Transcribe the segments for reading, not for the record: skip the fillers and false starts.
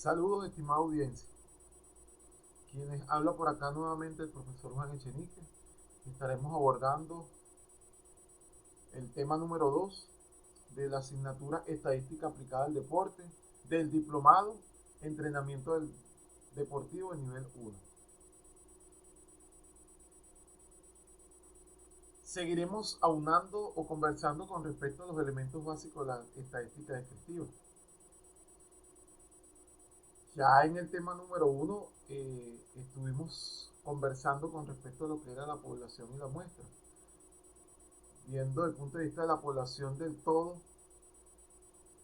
Saludos, estimada audiencia. Quienes habla por acá nuevamente el profesor Juan Echenique. Estaremos abordando el tema número 2 de la asignatura Estadística aplicada al deporte del diplomado Entrenamiento deportivo de nivel 1. Seguiremos aunando o conversando con respecto a los elementos básicos de la estadística descriptiva. Ya en el tema número 1 estuvimos conversando con respecto a lo que era la población y la muestra, viendo desde el punto de vista de la población del todo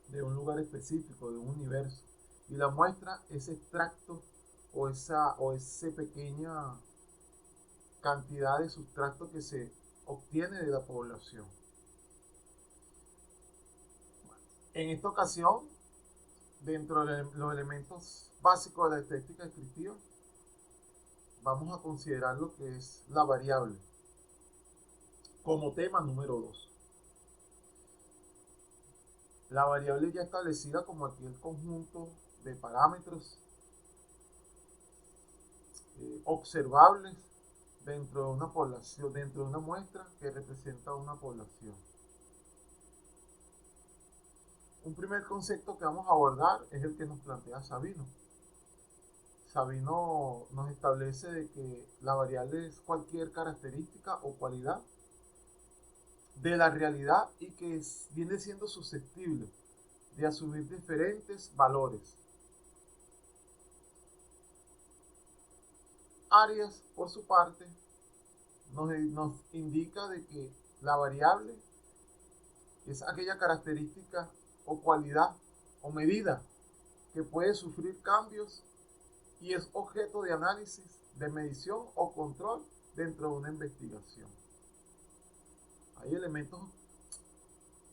de un lugar específico, de un universo, y la muestra, ese extracto ese pequeña cantidad de sustrato que se obtiene de la población. En esta ocasión, dentro de los elementos básicos de la estadística descriptiva, vamos a considerar lo que es la variable como tema número 2. La variable ya establecida como aquel conjunto de parámetros observables dentro de una población, dentro de una muestra que representa una población. Un primer concepto que vamos a abordar es el que nos plantea Sabino. Sabino nos establece de que la variable es cualquier característica o cualidad de la realidad y que viene siendo susceptible de asumir diferentes valores. Arias, por su parte, nos indica de que la variable es aquella característica o cualidad o medida que puede sufrir cambios y es objeto de análisis, de medición o control dentro de una investigación. Hay elementos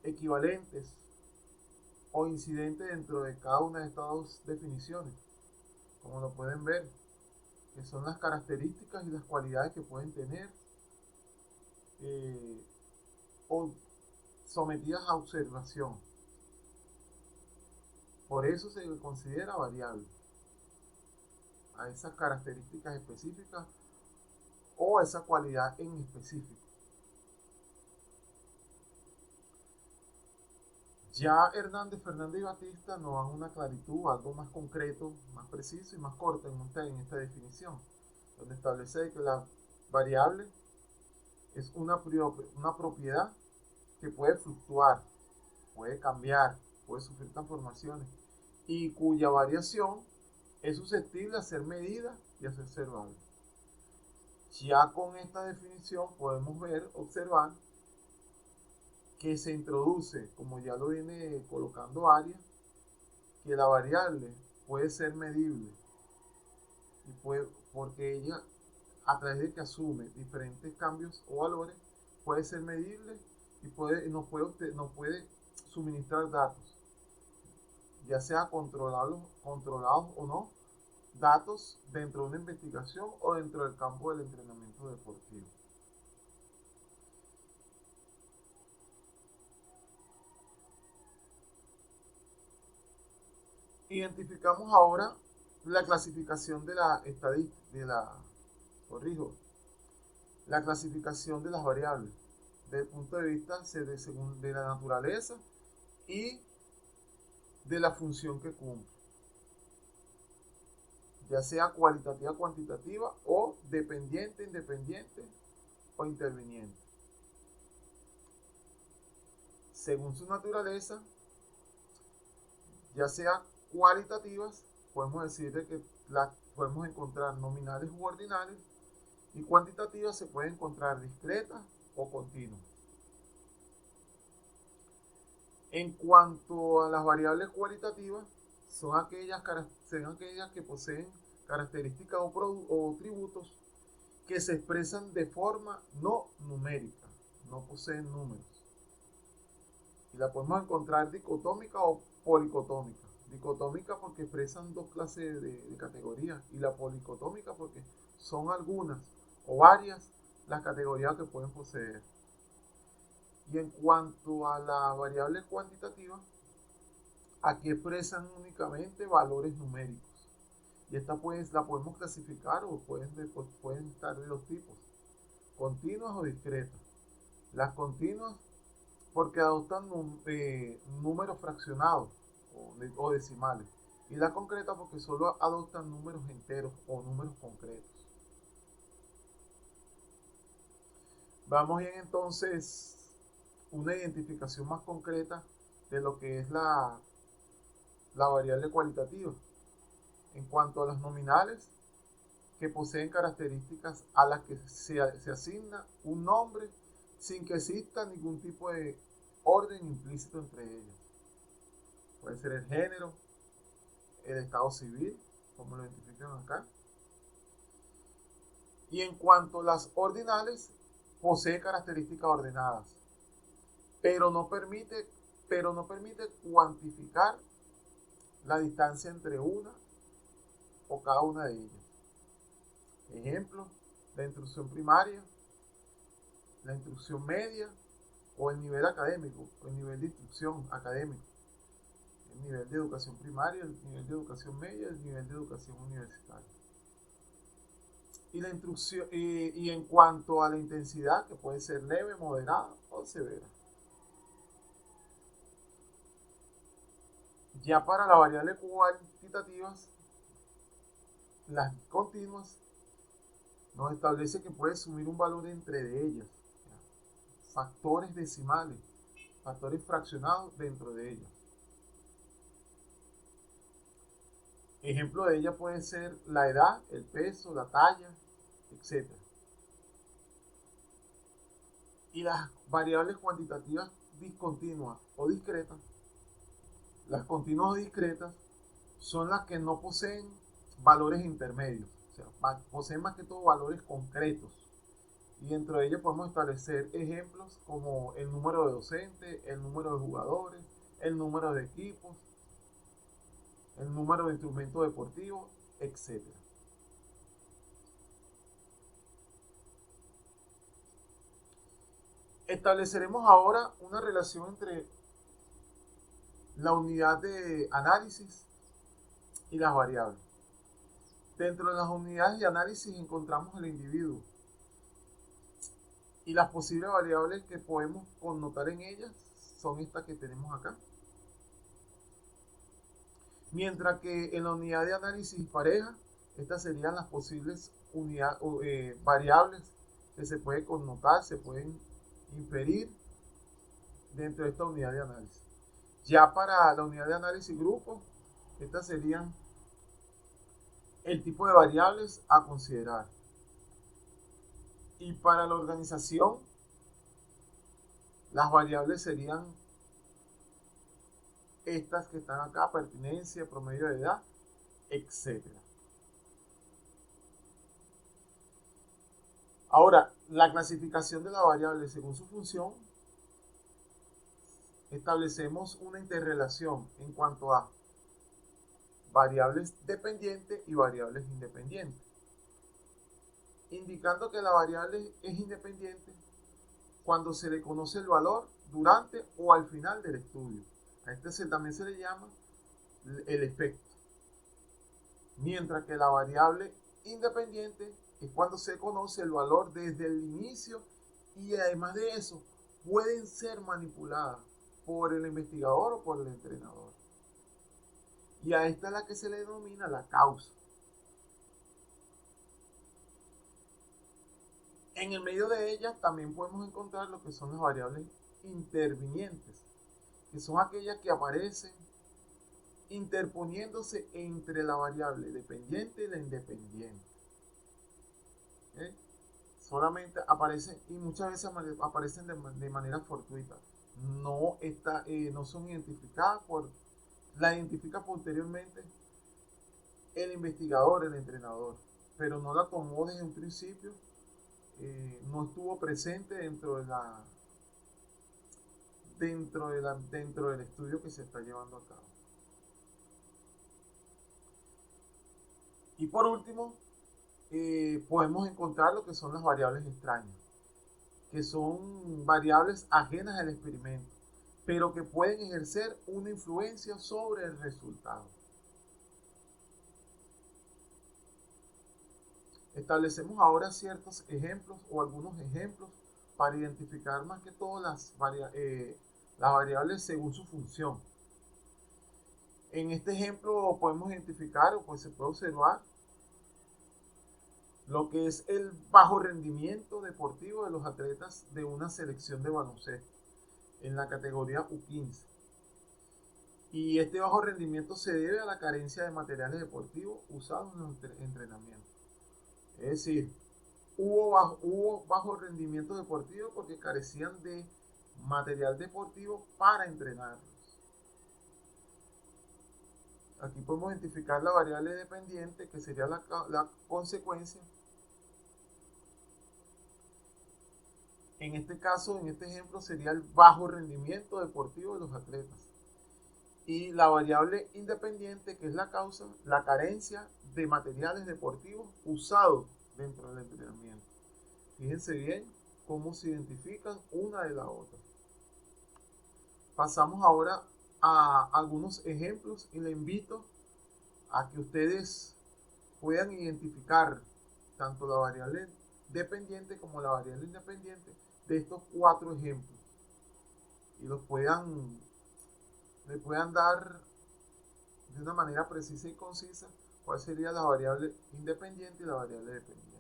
equivalentes o incidentes dentro de cada una de estas dos definiciones, como lo pueden ver, que son las características y las cualidades que pueden tener o sometidas a observación. Por eso se considera variable a esas características específicas o a esa cualidad en específico. Ya Hernández, Fernández y Batista nos dan una claritud, algo más concreto, más preciso y más corto en esta definición, donde establece que la variable es una propiedad que puede fluctuar, puede cambiar, puede sufrir transformaciones y cuya variación es susceptible a ser medida y a ser observable. Ya con esta definición podemos observar que se introduce, como ya lo viene colocando Arias, que la variable puede ser medible porque ella, a través de que asume diferentes cambios o valores, puede ser medible y nos puede suministrar datos, ya sea controlados o no, datos dentro de una investigación o dentro del campo del entrenamiento deportivo. Identificamos ahora la clasificación de la clasificación de las variables desde el punto de vista de la naturaleza y de la función que cumple, ya sea cualitativa, cuantitativa o dependiente, independiente o interviniente. Según su naturaleza, ya sea cualitativas, podemos decir que las podemos encontrar nominales u ordinales, y cuantitativas se pueden encontrar discretas o continuas. En cuanto a las variables cualitativas, son aquellas que poseen características o tributos que se expresan de forma no numérica, no poseen números. Y la podemos encontrar dicotómica o policotómica. Dicotómica porque expresan dos clases de categorías, y la policotómica porque son algunas o varias las categorías que pueden poseer. Y en cuanto a la variable cuantitativa, aquí expresan únicamente valores numéricos. Y esta pues la podemos clasificar o pueden estar de dos tipos, continuas o discretas. Las continuas porque adoptan números fraccionados o decimales. Y las concretas porque solo adoptan números enteros o números concretos. Vamos bien entonces una identificación más concreta de lo que es la variable cualitativa. En cuanto a las nominales, que poseen características a las que se asigna un nombre sin que exista ningún tipo de orden implícito entre ellas. Puede ser el género, el estado civil, como lo identifican acá. Y en cuanto a las ordinales, posee características ordenadas, pero no permite cuantificar la distancia entre una o cada una de ellas. Ejemplo, la instrucción primaria, la instrucción media o el nivel académico, o el nivel de instrucción académico, el nivel de educación primaria, el nivel de educación media, el nivel de educación universitaria. Y la instrucción, y en cuanto a la intensidad, que puede ser leve, moderada o severa. Ya para las variables cuantitativas, las continuas, nos establece que puede sumir un valor entre de ellas, factores decimales, factores fraccionados dentro de ellas. Ejemplo de ella puede ser la edad, el peso, la talla, etc. Y las variables cuantitativas discontinuas o discretas, las continuas o discretas, son las que no poseen valores intermedios, o sea, poseen más que todo valores concretos. Y dentro de ellos podemos establecer ejemplos como el número de docentes, el número de jugadores, el número de equipos, el número de instrumentos deportivos, etc. Estableceremos ahora una relación entre la unidad de análisis y las variables. Dentro de las unidades de análisis encontramos el individuo y las posibles variables que podemos connotar en ellas son estas que tenemos acá. Mientras que en la unidad de análisis pareja, estas serían las posibles variables que se pueden connotar, se pueden inferir dentro de esta unidad de análisis. Ya para la unidad de análisis grupo, estas serían el tipo de variables a considerar. Y para la organización, las variables serían estas que están acá: pertinencia, promedio de edad, etc. Ahora, la clasificación de la variable según su función, establecemos una interrelación en cuanto a variables dependientes y variables independientes, indicando que la variable es independiente cuando se le conoce el valor durante o al final del estudio. A este también se le llama el efecto. Mientras que la variable independiente es cuando se conoce el valor desde el inicio, y además de eso pueden ser manipuladas por el investigador o por el entrenador. Y a esta es la que se le denomina la causa. En el medio de ellas también podemos encontrar lo que son las variables intervinientes, que son aquellas que aparecen interponiéndose entre la variable dependiente y la independiente. Solamente aparecen, y muchas veces aparecen de manera fortuita. No son identificadas la identifica posteriormente el investigador, el entrenador, pero no la tomó desde un principio, no estuvo presente dentro del estudio que se está llevando a cabo. Y por último, podemos encontrar lo que son las variables extrañas, que son variables ajenas al experimento, pero que pueden ejercer una influencia sobre el resultado. Establecemos ahora ciertos ejemplos o algunos ejemplos para identificar más que todo las variables según su función. En este ejemplo podemos identificar o pues se puede observar lo que es el bajo rendimiento deportivo de los atletas de una selección de baloncesto en la categoría U15. Y este bajo rendimiento se debe a la carencia de materiales deportivos usados en el entrenamiento. Es decir, hubo bajo rendimiento deportivo porque carecían de material deportivo para entrenarlos. Aquí podemos identificar la variable dependiente, que sería la consecuencia. En este caso, en este ejemplo, sería el bajo rendimiento deportivo de los atletas. Y la variable independiente, que es la causa, la carencia de materiales deportivos usados dentro del entrenamiento. Fíjense bien cómo se identifican una de la otra. Pasamos ahora a algunos ejemplos y le invito a que ustedes puedan identificar tanto la variable dependiente como la variable independiente de estos 4 ejemplos y le puedan dar de una manera precisa y concisa cuál sería la variable independiente y la variable dependiente.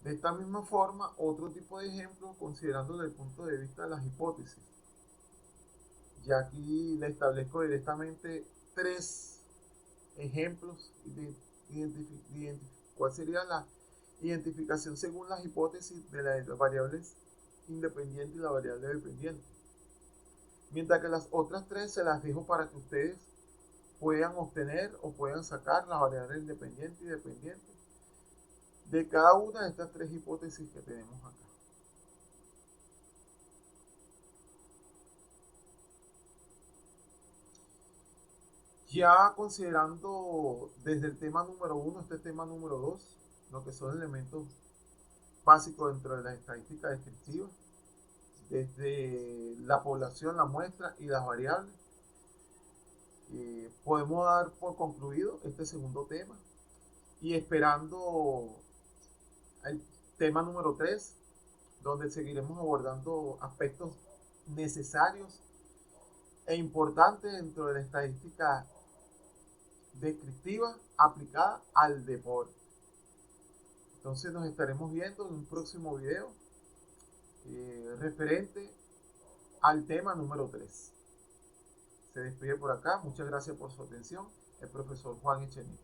De esta misma forma, otro tipo de ejemplo, considerando desde el punto de vista de las hipótesis. Ya aquí le establezco directamente 3 ejemplos de cuál sería la identificación según las hipótesis de las variables independiente y la variable dependiente. Mientras que las otras 3 se las dejo para que ustedes puedan obtener o puedan sacar la variable independiente y dependiente de cada una de estas 3 hipótesis que tenemos acá. Ya considerando desde el tema número 1 este tema número 2, lo que son elementos básicos dentro de las estadísticas descriptivas, desde la población, la muestra y las variables, podemos dar por concluido este segundo tema y esperando el tema número 3, donde seguiremos abordando aspectos necesarios e importantes dentro de la estadística descriptiva aplicada al deporte. Entonces nos estaremos viendo en un próximo video referente al tema número 3. Se despide por acá. Muchas gracias por su atención. El profesor Juan Echenique.